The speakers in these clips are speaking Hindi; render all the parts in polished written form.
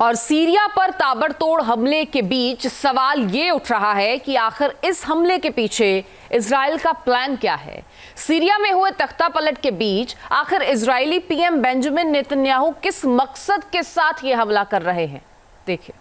और सीरिया पर ताबड़तोड़ हमले के बीच सवाल ये उठ रहा है कि आखिर इस हमले के पीछे इजराइल का प्लान क्या है। सीरिया में हुए तख्तापलट के बीच आखिर इजरायली पीएम बेंजामिन नेतन्याहू किस मकसद के साथ ये हमला कर रहे हैं, देखिए।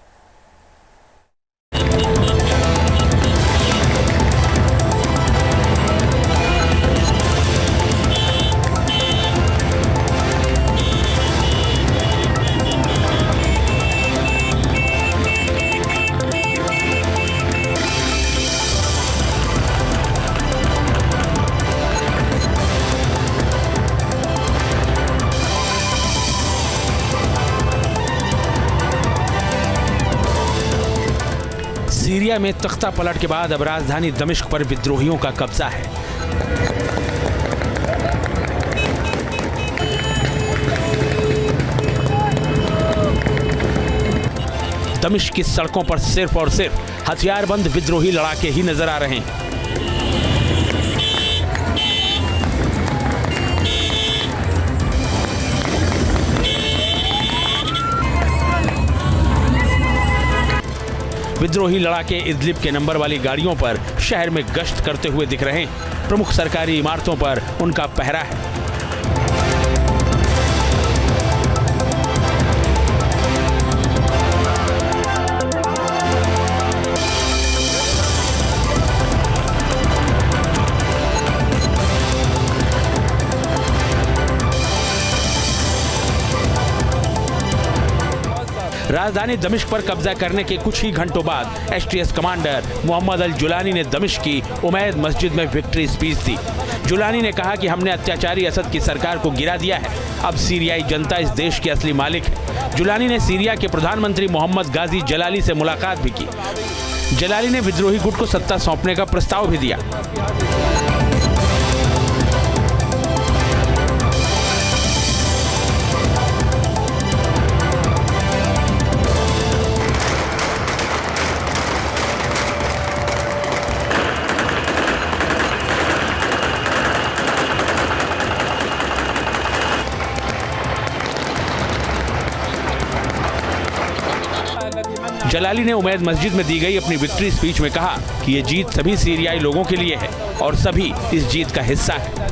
सीरिया में तख्ता पलट के बाद अब राजधानी दमिश्क पर विद्रोहियों का कब्जा है। दमिश्क की सड़कों पर सिर्फ और सिर्फ हथियारबंद विद्रोही लड़ाके ही नजर आ रहे हैं। विद्रोही लड़ाके इदलिब के नंबर वाली गाड़ियों पर शहर में गश्त करते हुए दिख रहे हैं। प्रमुख सरकारी इमारतों पर उनका पहरा है। राजधानी दमिश्क पर कब्जा करने के कुछ ही घंटों बाद एसटीएस कमांडर मोहम्मद अल जुलानी ने दमिश्क की उमैद मस्जिद में विक्ट्री स्पीच दी। जुलानी ने कहा कि हमने अत्याचारी असद की सरकार को गिरा दिया है, अब सीरियाई जनता इस देश की असली मालिक है। जुलानी ने सीरिया के प्रधानमंत्री मोहम्मद गाजी जलाली से मुलाकात भी की। जलाली ने विद्रोही गुट को सत्ता सौंपने का प्रस्ताव भी दिया। जलाली ने उमैद मस्जिद में दी गई अपनी विक्ट्री स्पीच में कहा कि ये जीत सभी सीरियाई लोगों के लिए है और सभी इस जीत का हिस्सा है।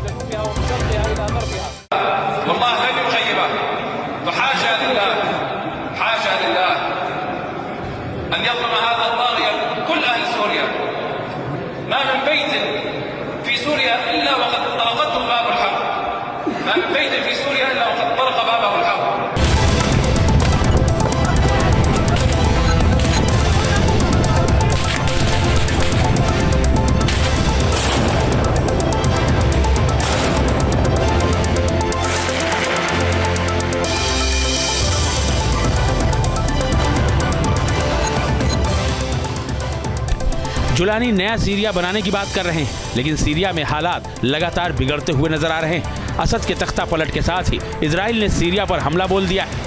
जुलानी नया सीरिया बनाने की बात कर रहे हैं, लेकिन सीरिया में हालात लगातार बिगड़ते हुए नजर आ रहे हैं। असद के तख्ता पलट के साथ ही इजराइल ने सीरिया पर हमला बोल दिया है।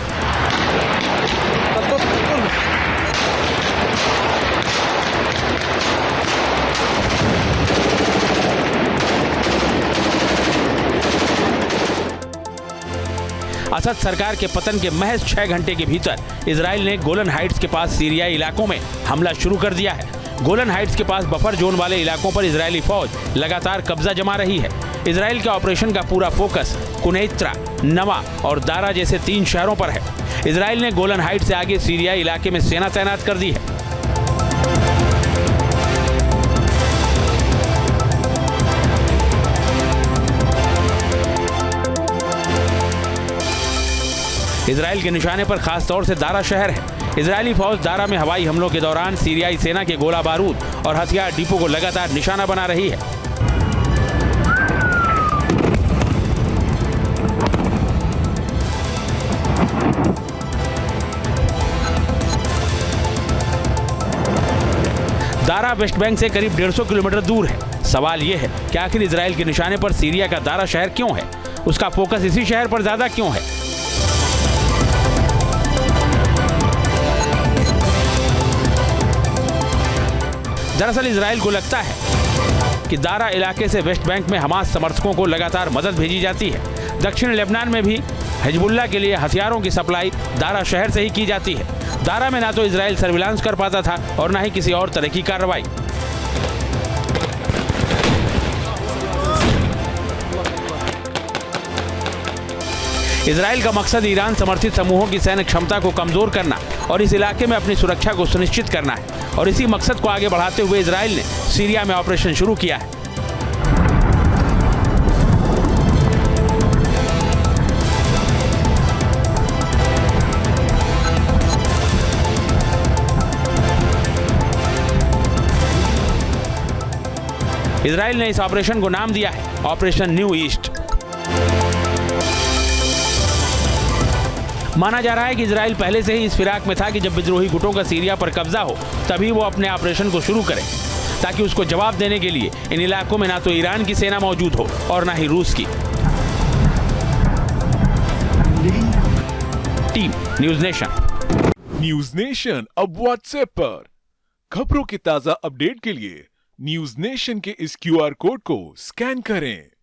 असद सरकार के पतन के महज 6 घंटे के भीतर इजराइल ने गोलन हाइट्स के पास सीरियाई इलाकों में हमला शुरू कर दिया है। गोलन हाइट्स के पास बफर जोन वाले इलाकों पर इजरायली फौज लगातार कब्जा जमा रही है। इजराइल के ऑपरेशन का पूरा फोकस कुनैत्रा, नवा और दारा जैसे 3 शहरों पर है। इजराइल ने गोलन हाइट्स से आगे सीरियाई इलाके में सेना तैनात कर दी है। इजराइल के निशाने पर खास तौर से दारा शहर है। इजरायली फौज दारा में हवाई हमलों के दौरान सीरियाई सेना के गोला बारूद और हथियार डिपो को लगातार निशाना बना रही है। दारा वेस्ट बैंक से करीब 150 किलोमीटर दूर है। सवाल यह है कि आखिर इजराइल के निशाने पर सीरिया का दारा शहर क्यों है? उसका फोकस इसी शहर पर ज्यादा क्यों है? दरअसल इजराइल को लगता है कि दारा इलाके से वेस्ट बैंक में हमास समर्थकों को लगातार मदद भेजी जाती है। दक्षिण लेबनान में भी हिजबुल्लाह के लिए हथियारों की सप्लाई दारा शहर से ही की जाती है। दारा में ना तो इजराइल सर्विलांस कर पाता था और ना ही किसी और तरह की कार्रवाई। इजराइल का मकसद ईरान समर्थित समूहों की सैन्य क्षमता को कमजोर करना और इस इलाके में अपनी सुरक्षा को सुनिश्चित करना है और इसी मकसद को आगे बढ़ाते हुए इजराइल ने सीरिया में ऑपरेशन शुरू किया है। इजराइल ने इस ऑपरेशन को नाम दिया है ऑपरेशन न्यू ईस्ट। माना जा रहा है कि इजराइल पहले से ही इस फिराक में था कि जब विद्रोही गुटों का सीरिया पर कब्जा हो तभी वो अपने ऑपरेशन को शुरू करे, ताकि उसको जवाब देने के लिए इन इलाकों में ना तो ईरान की सेना मौजूद हो और ना ही रूस की। Team news nation. News nation अब व्हाट्सएप पर खबरों की ताजा अपडेट के लिए न्यूज नेशन के इस QR कोड को स्कैन करें।